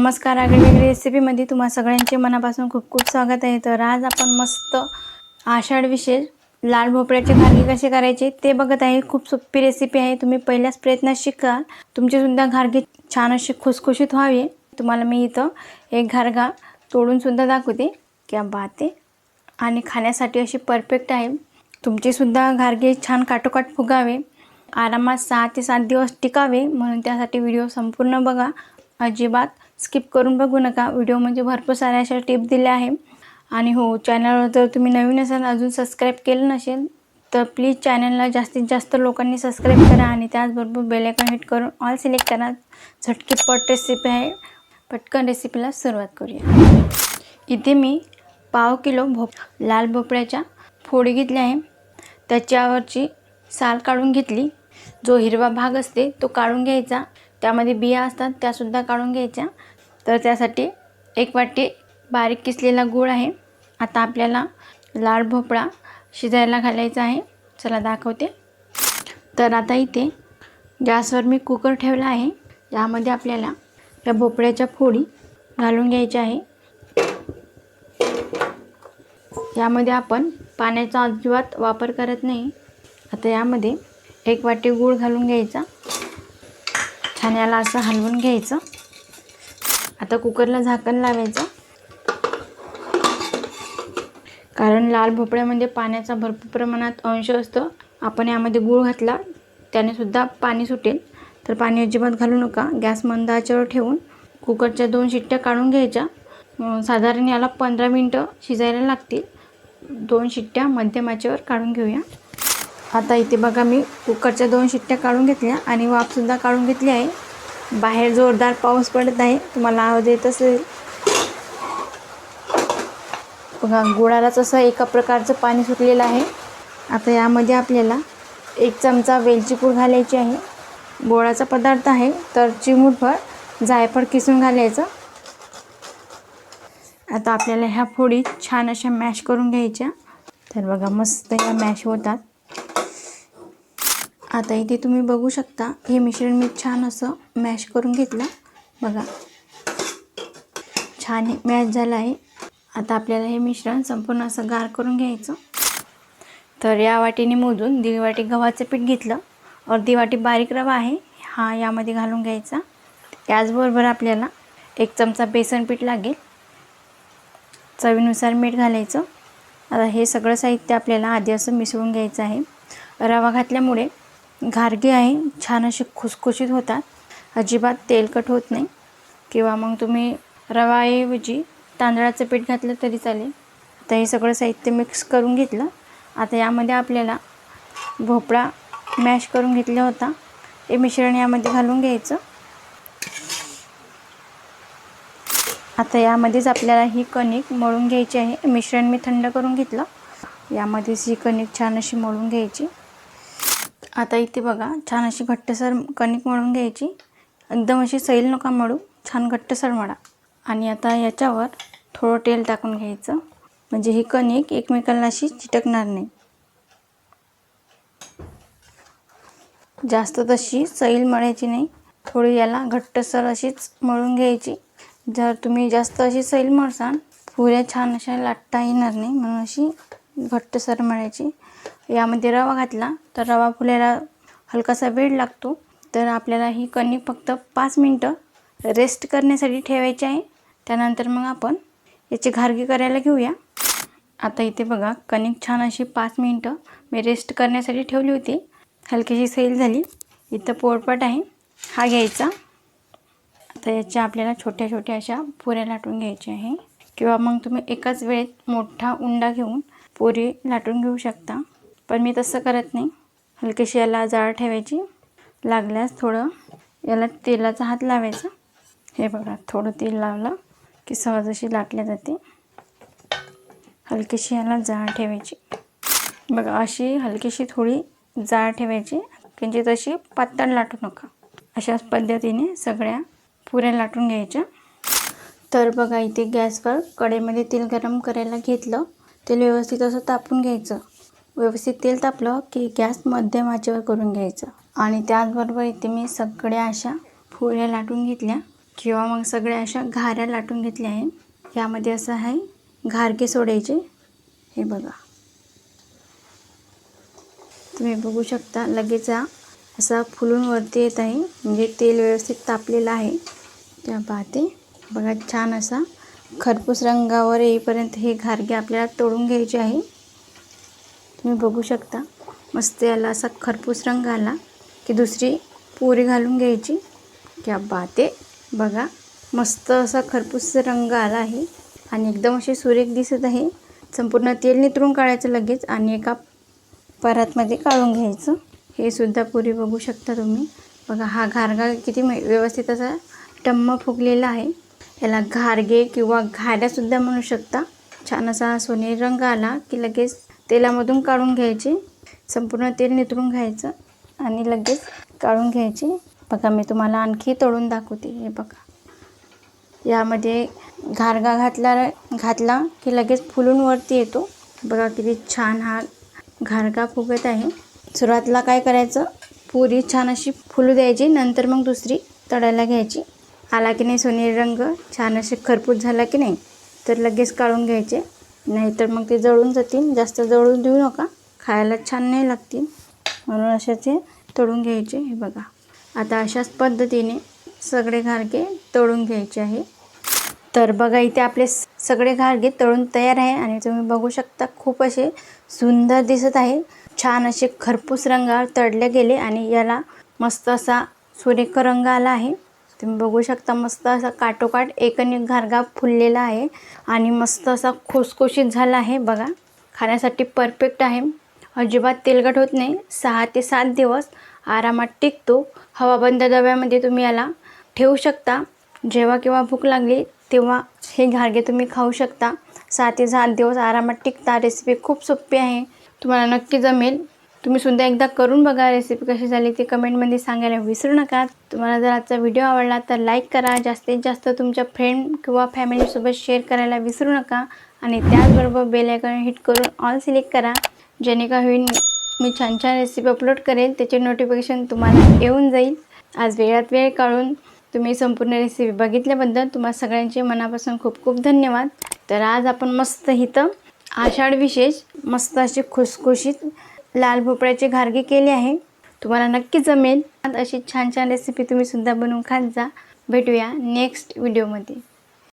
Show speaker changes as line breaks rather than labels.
नमस्कार, आगळीवेगळी रेसिपीमध्ये तुम्हा सगळ्यांचे मनापासून खूप खूप स्वागत आहे। तर आज आपण मस्त आषाढ विशेष लाल भोपळ्याचे घारगे कसे करायचे ते बघत आहे। खूप सोपी रेसिपी आहे, तुम्ही पहिल्याच प्रयत्नात शिकाल। तुमचे सुद्धा घारगे छान असे खुसखुशीत व्हावे। तुम्हाला मी इथं एक घारगा तोडून सुद्धा दाखवते, क्या बात आहे। आणि खाण्यासाठी अशी परफेक्ट आहे। तुमचे सुद्धा घारगे छान काटोकाट फुगावे, आरामात 6 ते 7 दिवस टिकावे, म्हणून त्यासाठी व्हिडिओ संपूर्ण बघा, अजिबात स्किप करून बघू नका। व्हिडिओ म्हणजे भरपूर साऱ्या अशा टिप दिल्या आहे। आणि हो, चॅनलवर जर तुम्ही नवीन असाल, अजून सबस्क्राईब केलं नसेल तर प्लीज चॅनलला जास्तीत जास्त लोकांनी सबस्क्राईब करा आणि त्याचबरोबर बेल आयकॉन हिट करून ऑल सिलेक्ट करा। झटकीपट रेसिपी आहे, पटकन रेसिपीला सुरुवात करूया। इथे मी पाव किलो लाल भोपळ्याच्या फोडी घेतल्या आहे। त्याच्यावरची साल काढून घेतली, जो हिरवा भाग असते तो काढून घ्यायचा, त्यामध्ये बिया असतात त्या सुद्धा काढून घ्यायच्या। तर त्यासाठी एक वाटी बारीक किसलेला गूळ आहे। आता आपल्याला लाल भोपळा शिजायला घालायचा आहे, चला दाखवते। तर आता इथे गॅसवर मी कुकर ठेवला आहे, यामध्ये आपल्याला या भोपळ्याच्या फोडी घालून घ्यायच्या आहे। यामध्ये आपण पाण्याचा अजिबात वापर करत नाही। आता यामध्ये एक वाटी गूळ घालून घ्यायचा, छान याला असं हलवून घ्यायचं। आता कुकरला झाकण लावायचं, कारण लाल भोपळ्यामध्ये पाण्याचा भरपूर प्रमाणात अंश असतो। आपण यामध्ये गूळ घातला त्याने सुद्धा पाणी सुटेल, तर पाणी अजिबात घालू नका। गॅस मंद आचेवर ठेवून कुकरच्या 2 शिट्ट्या काढून घ्यायच्या। साधारण याला 15 मिनिटं शिजायला लागतील। 2 शिट्ट्या मध्यम आचेवर काढून घेऊया। आता इथे बघा, मी कुकरच्या 2 शिट्ट्या काढून घेतल्या आणि वाफ सुद्धा काढून घेतली आहे। बाहेर जोरदार पाऊस पडत आहे, तुम्हाला आवाज येत असेल बघा। गुळालाच असं एका प्रकारचं पाणी सुटलेलं आहे। आता यामध्ये आपल्याला 1 चमचा वेलची पूड घालायची आहे। गोडाचा पदार्थ आहे, तर चिमूटभर जायफळ किसून घालायचं। आता आपल्याला ह्या फोडी छान अशा मॅश करून घ्यायच्या। तर बघा, मस्त ह्या मॅश होतात। आता इथे तुम्ही बघू शकता, हे मिश्रण मी छान असं मॅश करून घेतलं बघा, छान मॅश झालं आहे। आता आपल्याला हे मिश्रण संपूर्ण असं गार करून घ्यायचं। तर या वाटीने मोजून 1.5 वाटी गव्हाचं पीठ घेतलं, अर्धी वाटी बारीक रवा आहे, हा यामध्ये घालून घ्यायचा। त्याचबरोबर आपल्याला 1 चमचा बेसन पीठ लागेल, चवीनुसार मीठ घालायचं। आता हे सगळं साहित्य आपल्याला आधी असं मिसळून घ्यायचं आहे। रवा घातल्यामुळे घारगे आहे छान असे खुसखुशीत होतात, अजिबात तेलकट होत नाही। किंवा मग तुम्ही रवाऐवजी तांदळाचं पीठ घातलं तरी चालेल। आता हे सगळं साहित्य मिक्स करून घेतलं। आता यामध्ये आपल्याला भोपळा मॅश करून घेतला होता, हे मिश्रण यामध्ये घालून घ्यायचं। आता यामध्येच आपल्याला ही कणिक मळून घ्यायची आहे। मिश्रण मी थंड करून घेतलं, यामध्येच ही कणिक छान अशी मळून घ्यायची। आता इथे बघा, छान अशी घट्टसर कणिक मळून घ्यायची, एकदम अशी सैल नका मळू, छान घट्टसर मळा। आणि आता याच्यावर थोडं तेल टाकून घ्यायचं, म्हणजे ही कणिक एकमेकांना अशी चिटकणार नाही। जास्त तशी सैल मळायची नाही, थोडी याला घट्टसर अशीच मळून घ्यायची। जर तुम्ही जास्त अशी सैल मळसाल, पुऱ्या छान अशा लाटता येणार नाही, म्हणून अशी घट्टसर मळायची। यामध्ये रवा घातला तर रवा फुलायला हलकासा वेळ लागतो, तर आपल्याला ही कणिक फक्त 5 मिनिटं रेस्ट करण्यासाठी ठेवायची आहे। त्यानंतर मग आपण याचे घारगे करायला घेऊया। आता इथे बघा, कणिक छान अशी 5 मिनिटं मी रेस्ट करण्यासाठी ठेवली होती, हलकीशी सैल झाली। इथं पोळपाट आहे, हा घ्यायचा। आता याच्या आपल्याला छोट्या छोट्या अशा पुऱ्या लाटून घ्यायच्या आहे, किंवा मग तुम्ही एकाच वेळेत मोठा उंडा घेऊन पुरी लाटून घेऊ शकता, पण मी तसं करत नाही। हलकीशी याला जाळ ठेवायची, लागल्यास थोडं याला तेलाचा हात लावायचा। हे बघा, थोडं तेल लावलं की सहज अशी लाटल्या जाते। हलकीशी याला जाळ ठेवायची बघा, अशी हलकीशी थोडी जाळ ठेवायची, म्हणजे तशी पातळ लाटू नका। अशाच पद्धतीने सगळ्या पुऱ्या लाटून घ्यायच्या। तर बघा, इथे गॅसवर कढईमध्ये तेल गरम करायला घेतलं, तेल व्यवस्थित असं तापून घ्यायचं। व्यवस्थित तेल तापलं की गॅस मध्यम आचेवर करून घ्यायचं। आणि त्याचबरोबर इथे मी सगळ्या अशा पुऱ्या लाटून घेतल्या, किंवा मग सगळ्या अशा घाऱ्या लाटून घेतल्या आहे. यामध्ये असं आहे घारगे सोडायचे. हे बघा, तुम्ही बघू शकता लगेच असा फुलून वरती येत आहे, म्हणजे तेल व्यवस्थित तापलेलं आहे. त्या पाहते बघा, छान असा खरपूस रंगावर येईपर्यंत हे घारगे आपल्याला तळून घ्यायचे आहे. तुम्ही बघू शकता मस्त याला असा खरपूस रंग आला की दुसरी पुरी घालून घ्यायची. क्या बात आहे, बघा मस्त असा खरपूस रंग आला आहे आणि एकदम अशी सुरेख दिसत आहे. संपूर्ण तेल नितरून काढायचं लगेच आणि एका परातमध्ये काढून घ्यायचं. हे सुद्धा पुरी बघू शकता तुम्ही. बघा हा घारगा किती व्यवस्थित असा टम्म फुगलेला आहे. याला घारगे किंवा घाऱ्यासुद्धा म्हणू शकता. छान असा सोनेरी रंग आला की लगेच तेलामधून काढून घ्यायचे. संपूर्ण तेल नितरून घ्यायचं आणि लगेच काढून घ्यायचे. बघा मी तुम्हाला आणखी तळून दाखवते. हे बघा, यामध्ये घारगा घातला की लगेच फुलून वरती येतो. बघा किती छान हा घारगा फुगत आहे. सुरुवातीला काय करायचं, पुरी छान अशी फुलू द्यायची, नंतर मग दुसरी तळायला घ्यायची. आला की नाही सोनेरी रंग, छान असे खरपूस झाला की नाही तर लगेच काढून घ्यायचे, नाहीतर मग ते जळून जातील. जास्त जळून देऊ नका, खायला छान नाही लागतील, म्हणून असेच हे तळून घ्यायचे. हे बघा, आता अशाच पद्धतीने सगळे घारगे तळून घ्यायचे आहे. तर बघा इथे आपले सगळे घारगे तळून तयार आहे आणि तुम्ही बघू शकता खूप असे सुंदर दिसत आहे. छान असे खरपूस रंगावर तळले गेले आणि याला मस्त असा सुरेख रंग आला आहे. तुम्ही बघू शकता मस्त असा काठोकाठ एकूण घारगा फुललेला आहे आणि मस्त असा खुसखुशीत झाला आहे. बघा, खाण्यासाठी परफेक्ट आहे. अजिबात तेलकट होत नाही. 6 ते 7 दिवस आरामात टिकतो. हवाबंद डब्यामध्ये तुम्ही याला ठेवू शकता. जेव्हा केव्हा भूक लागली तेव्हा हे घारगे तुम्ही खाऊ शकता. 6 ते 7 दिवस आरामात टिकता. रेसिपी खूप सोपी आहे, तुम्हाला नक्की जमेल. तुम्ही सुद्धा एकदा करून बघा. रेसिपी कशी झाली ते कमेंटमध्ये सांगायला विसरू नका. तुम्हाला जर आजचा व्हिडिओ आवडला तर लाईक करा. जास्तीत जास्त तुमच्या फ्रेंड किंवा फॅमिलीसोबत शेअर करायला विसरू नका आणि त्याचबरोबर बेल आयकॉन हिट करून ऑल सिलेक्ट करा, जेणेकरून होईल मी छान छान रेसिपी अपलोड करेल त्याचे नोटिफिकेशन तुम्हाला येऊन जाईल. आज वेळात वेळ काढून तुम्ही संपूर्ण रेसिपी बघितल्याबद्दल तुम्हा सगळ्यांचे मनापासून खूप खूप धन्यवाद. तर आज आपण मस्त इथं आषाढ विशेष मस्त अशी खुसखुशीत लाल भोपळ्याचे घारगे केले आहे. तुम्हाला नक्की जमेल. अशी छान छान रेसिपी तुम्ही सुद्धा बनवून खात जा. भेटूया नेक्स्ट व्हिडिओमध्ये.